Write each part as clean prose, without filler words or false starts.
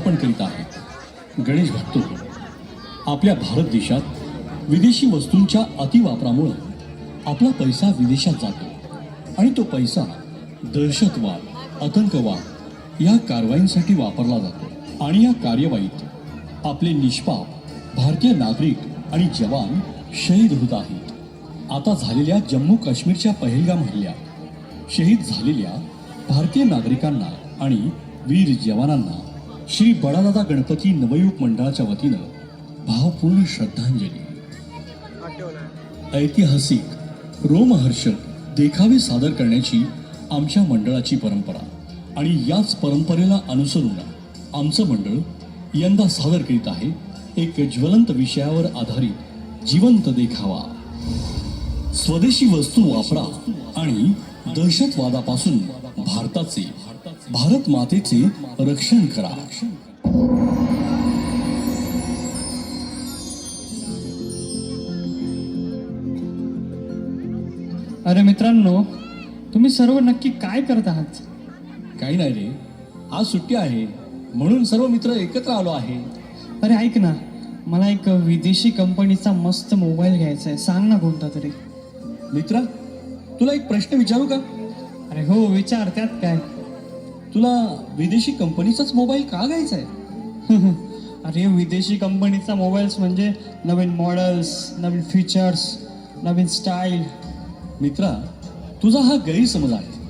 समर्पण करीत आहेत. गणेश भक्तो, आपल्या भारत देशात विदेशी वस्तूंच्या अतिवापरामुळे आपला पैसा विदेशात जातो आणि तो पैसा दहशतवाद, आतंकवाद या कारवाईंसाठी वापरला जातो. आणि या कार्यवाहीत आपले निष्पाप भारतीय नागरिक आणि जवान शहीद होत आहेत. आता झालेल्या जम्मू काश्मीरच्या पहलगाम हल्ल्यात शहीद झालेल्या भारतीय नागरिकांना आणि वीर जवानांना श्री बडादादा गणपती नवयुग मंडळाच्या वतीनं भावपूर्ण श्रद्धांजली. ऐतिहासिक रोमहर्षक देखावे सादर करण्याची आमच्या मंडळाची परंपरा आणि याच परंपरेला अनुसरून आमचं मंडळ यंदा सादर करीत आहे एक ज्वलंत विषयावर आधारित जिवंत देखावा. स्वदेशी वस्तू वापरा आणि दहशतवादापासून भारत मातेचे रक्षण करा. अरे मित्रांनो, तुम्ही सर्व नक्की काय करत आहात? काही नाही रे, आज सुट्टी आहे म्हणून सर्व मित्र एकत्र आलो आहे. अरे ऐक ना, मला एक विदेशी कंपनीचा मस्त मोबाईल घ्यायचा आहे. सांग ना कोणता तरी. मित्रा, तुला एक प्रश्न विचारू का? अरे हो, विचार. त्यात काय. तुला विदेशी कंपनीचाच मोबाईल का घ्यायचा आहे? अरे विदेशी कंपनीचा मोबाईल्स म्हणजे नवीन मॉडेल्स, नवीन फीचर्स, नवीन स्टाईल. मित्रा, तुझा हा गैरसमज आहे.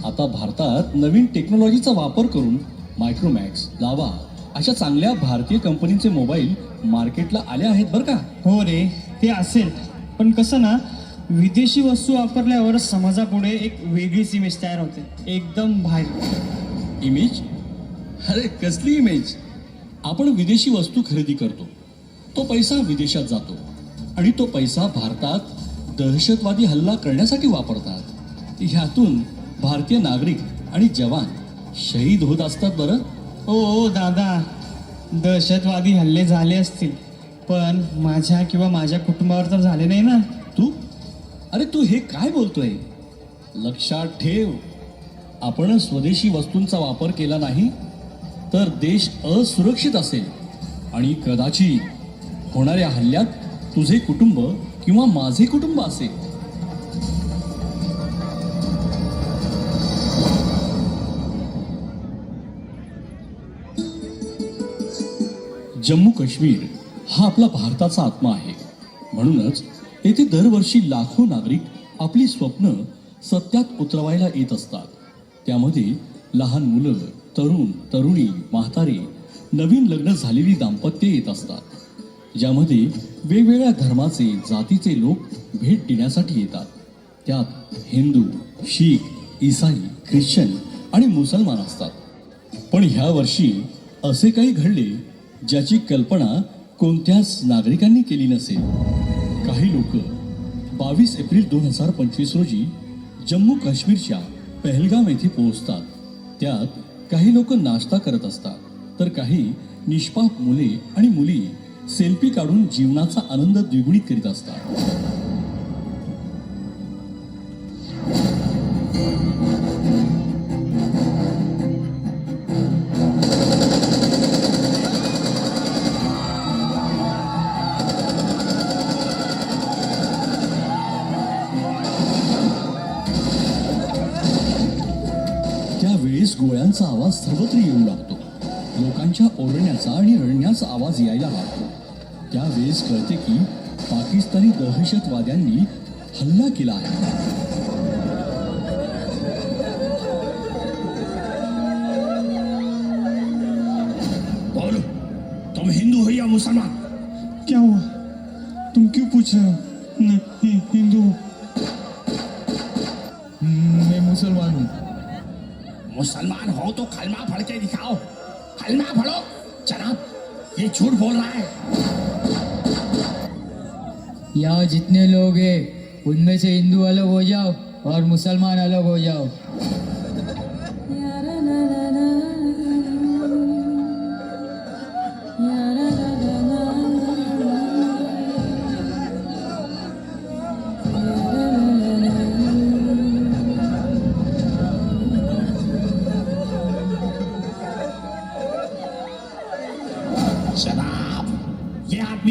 आता भारतात नवीन टेक्नॉलॉजीचा वापर करून मायक्रोमॅक्स, लावा अशा चांगल्या भारतीय कंपनीचे मोबाईल मार्केटला आले आहेत बरं का. हो रे, ते असेल. पण कसं ना, विदेशी वस्तू वापरल्यावर समाजापुढे एक वेगळीच इमेज तयार होते. एकदम बाहेर. इमेज? अरे कसली इमेज? आपण विदेशी वस्तू खरेदी करतो, तो पैसा विदेशात जातो आणि तो पैसा भारतात दहशतवादी हल्ला करण्यासाठी वापरतात. ह्यातून भारतीय नागरिक आणि जवान शहीद होत असतात. बरं ओ दादा, दहशतवादी हल्ले झाले असतील, पण माझ्या किंवा माझ्या कुटुंबावर तर झाले नाही ना. तू हे काय बोलतोय? लक्षात ठेव, आपण स्वदेशी वस्तूंचा वापर केला नाही तर देश असुरक्षित असेल आणि कदाचित होणाऱ्या हल्ल्यात तुझे कुटुंब किंवा माझे कुटुंब असेल. जम्मू काश्मीर हा आपला भारताचा आत्मा आहे. म्हणूनच येथे दरवर्षी लाखो नागरिक आपली स्वप्न सत्यात उतरवायला येत असतात. त्यामध्ये लहान मुलं, तरुण, तरुणी, म्हातारे, नवीन लग्न झालेली दाम्पत्य येत असतात. ज्यामध्ये वेगवेगळ्या धर्माचे, जातीचे लोक भेट देण्यासाठी येतात. त्यात हिंदू, शीख, ईसाई, ख्रिश्चन आणि मुसलमान असतात. पण ह्या वर्षी असे काही घडले ज्याची कल्पना कोणत्याच नागरिकांनी केली नसेल. काही लोक 22 एप्रिल 2025 रोजी जम्मू काश्मीरच्या पहलगाम येथे पोहोचतात. त्यात काही लोक नाश्ता करत असतात, तर काही निष्पाप मुले आणि मुली सेल्फी काढून जीवनाचा आनंद द्विगुणित करीत असतात. त्यावेळेस गोळ्यांचा आवाज सर्वत्र येऊ लागतो. लोकांच्या ओरडण्याचा आणि रडण्याचा आवाज यायला लागतो. त्यावेळेस कळते की पाकिस्तानी दहशतवाद्यांनी हल्ला केला आहे. बोलो, तुम हिंदू हो या मुसलमान? क्या हुआ? तुम क्यों पूछ रहे हो? हिंदू. मैं मुसलमान हूँ. मुसलमान हो तो कलमा पढ़ के दिखाओ. कलमा पढ़ो. जनाब, ये झूठ बोल रहा है. यहाँ जितने लोग हैं उनमें से हिंदू अलग हो जाओ और मुसलमान अलग हो जाओ.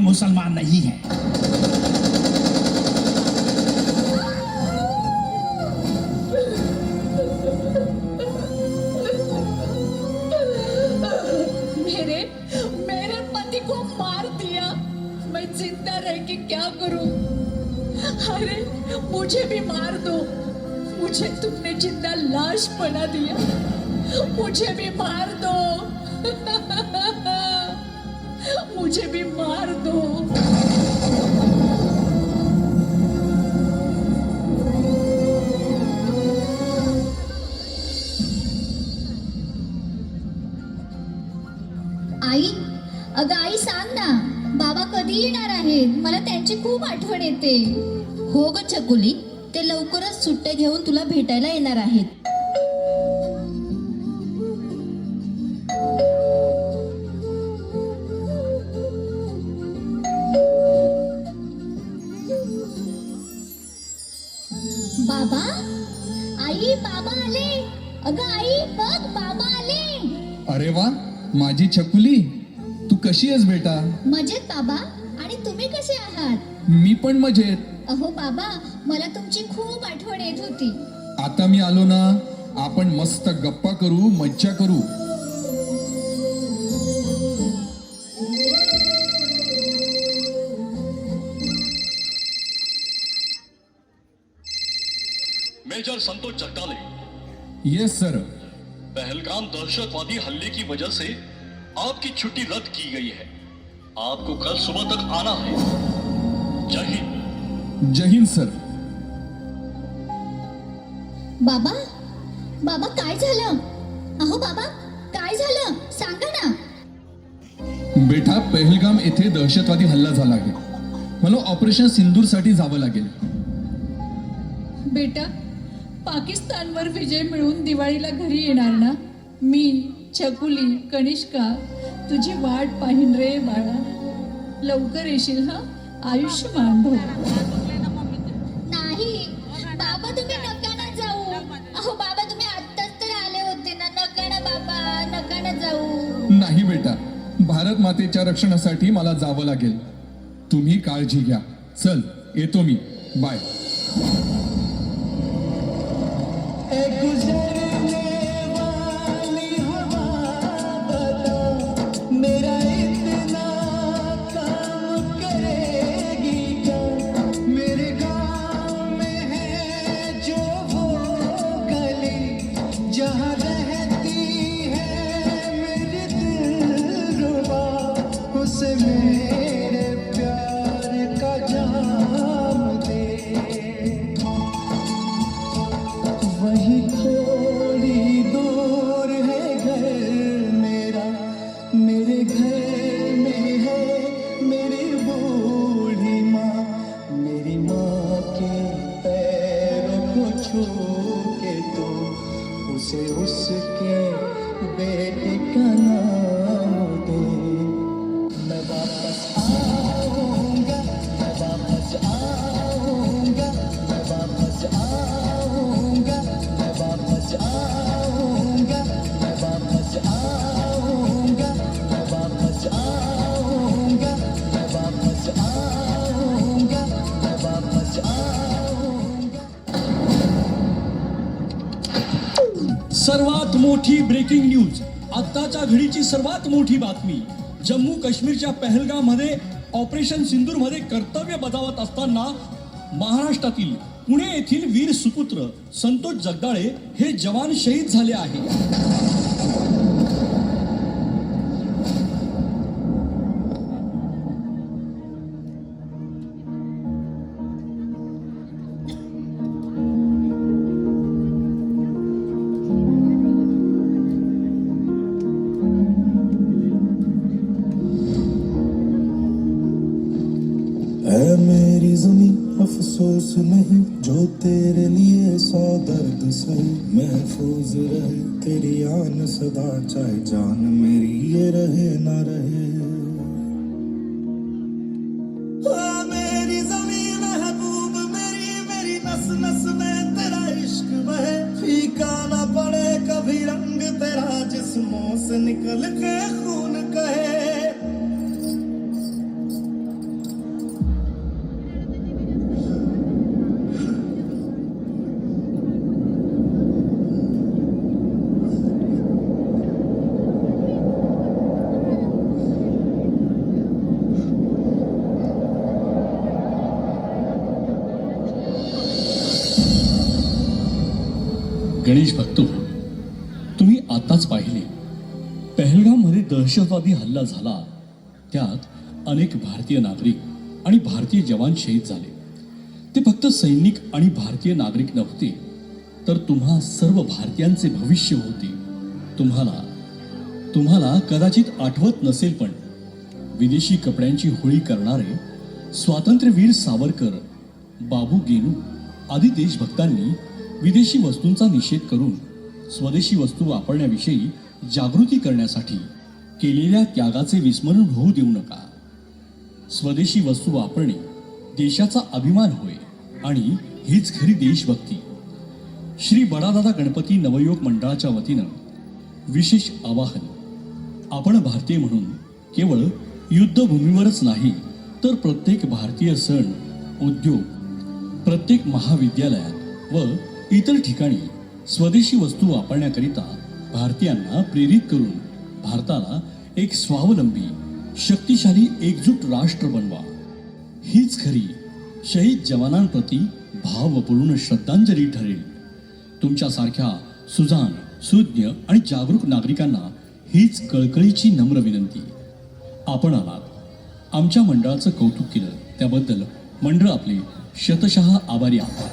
मुसलमान नहीं है। मेरे मेरे पति को मार दिया, मैं जिंदा रह के क्या करूं? अरे मुझे भी मार दो, मुझे तुमने जिंदा लाश बना दिया, मुझे भी मार दो। मुझे भी मार दो। आई, अगं आई सांग ना, बाबा कधी येणार आहेत? मला त्यांची खूप आठवण येते. हो ग चकुली, ते लवकरच सुट्ट्या घेऊन तुला भेटायला येणार आहेत. बाबा, आई बाबा आले. अगं आई बघ, बाबा आले. अरे वा, माझी छकुली, तू कशी आहेस बेटा? मजेत बाबा, आणि तुम्ही कसे आहात? मी पण मजेत. अहो बाबा, मला तुमची खूप आठवण येत होती. आता मी आलो ना, आपण मस्त गप्पा करू, मज्जा करू. Major Santosh Jagdale, yes sir. Pahalgam दहशतवादी हमले की वजह से आपकी छुट्टी रद्द की गई है. आपको कल सुबह तक आना है. जय हिंद. जय हिंद सर. बाबा, बाबा काय झालं? अहो बाबा, काय झालं? सांगा ना. बेटा, पहलगाम येथे दहशतवादी हल्ला झाला आहे. मला ऑपरेशन सिंदूर साठी जावं लागेल. बेटा, पाकिस्तानवर विजय मिळवून दिवाळीला घरी येणार ना? मी, छकुली, कनिष्का तुझी वाट पाहीन रे बाळा. लवकर येशील हा. आयुष्यमान भव. नाही बाबा, तुम्ही नका ना जाऊ. अहो बाबा, तुम्ही आत्ताच तर आले होते ना. नका ना बाबा, नका ना जाऊ. नाही बेटा, भारत मातेच्या रक्षणासाठी मला जावं लागेल. तुम्ही काळजी घ्या. चल, येतो मी. बाय. मेरा इतना काम करेगी क्या? मेरे गाँव में है जो वो गली जहाँ रहती है मेरी दिलरुबा, उसे मेरे प्यार का जाम दे. वही थोड़ी दूर है घर मेरा, मेरे घर में है मेरी बूढ़ी माँ. मेरी माँ के पैरों को छू के तो उसे उसके बेटे का नाम दे. मैं वापस आऊंगा, मैं वापस आऊंगा, मैं वापस आऊंगा, मैं वापस आऊंगा, मैं वापस आऊंगा, मैं वापस आऊंगा, मैं वापस आऊंगा, मैं वापस आऊंगा. सर्वात मोठी ब्रेकिंग न्यूज. आत्ताच्या घडीची सर्वात मोठी बातमी. जम्मू काश्मीरच्या पहलगाम मध्ये ऑपरेशन सिंदूर मध्ये कर्तव्य बजावत असताना महाराष्ट्रातील पुणे येथील वीर सुपुत्र संतोष जगदाळे हे जवान शहीद झाले आहे. ऐ मेरी ज़मीं अफसोस नहीं जो तेरे लिए सौ दर्द सही. महफूज रहे तेरी आन सदा, चाहे जान मेरी ये रहे ना रहे. ऐ मेरी ज़मीं महबूब मेरी, मेरी नस नस में तेरा इश्क बहे. फीका ना पड़े कभी रंग तेरा, जिस्मों से निकल के खून कहे. गणेश भक्तो, तुम्ही आताच पाहिले पहलगाममध्ये दहशतवादी हल्ला झाला. त्यात अनेक भारतीय नागरिक आणि भारतीय जवान शहीद झाले. ते फक्त सैनिक आणि भारतीय नागरिक नव्हते, तर तुम्हा सर्व भारतीयांचे भविष्य होते. तुम्हाला कदाचित आठवत नसेल, पण विदेशी कपड्यांची होळी करणारे स्वातंत्र्यवीर सावरकर, बाबू गेनू आदी देशभक्तांनी विदेशी वस्तूंचा निषेध करून स्वदेशी वस्तू वापरण्याविषयी जागृती करण्यासाठी केलेल्या त्यागाचे विस्मरण होऊ देऊ नका. स्वदेशी वस्तू वापरणे देशाचा अभिमान होय आणि हीच खरी देशभक्ती. श्री बडादादा गणपती नवयुवक मंडळाच्या वतीनं विशेष आवाहन. आपण भारतीय म्हणून केवळ युद्धभूमीवरच नाही, तर प्रत्येक भारतीय सण, उद्योग, प्रत्येक महाविद्यालयात व इतर ठिकाणी स्वदेशी वस्तू वापरण्याकरिता भारतीयांना प्रेरित करून भारताला एक स्वावलंबी, शक्तिशाली, एकजूट राष्ट्र बनवा. हीच खरी शहीद जवानांप्रती भावपूर्ण श्रद्धांजली ठरेल. तुमच्यासारख्या सुजाण, सुज्ञ आणि जागरूक नागरिकांना हीच कळकळीची नम्र विनंती. आपण आलात, आमच्या मंडळाचं कौतुक केलं, त्याबद्दल मंडळ आपले शतशः आभारी आहात.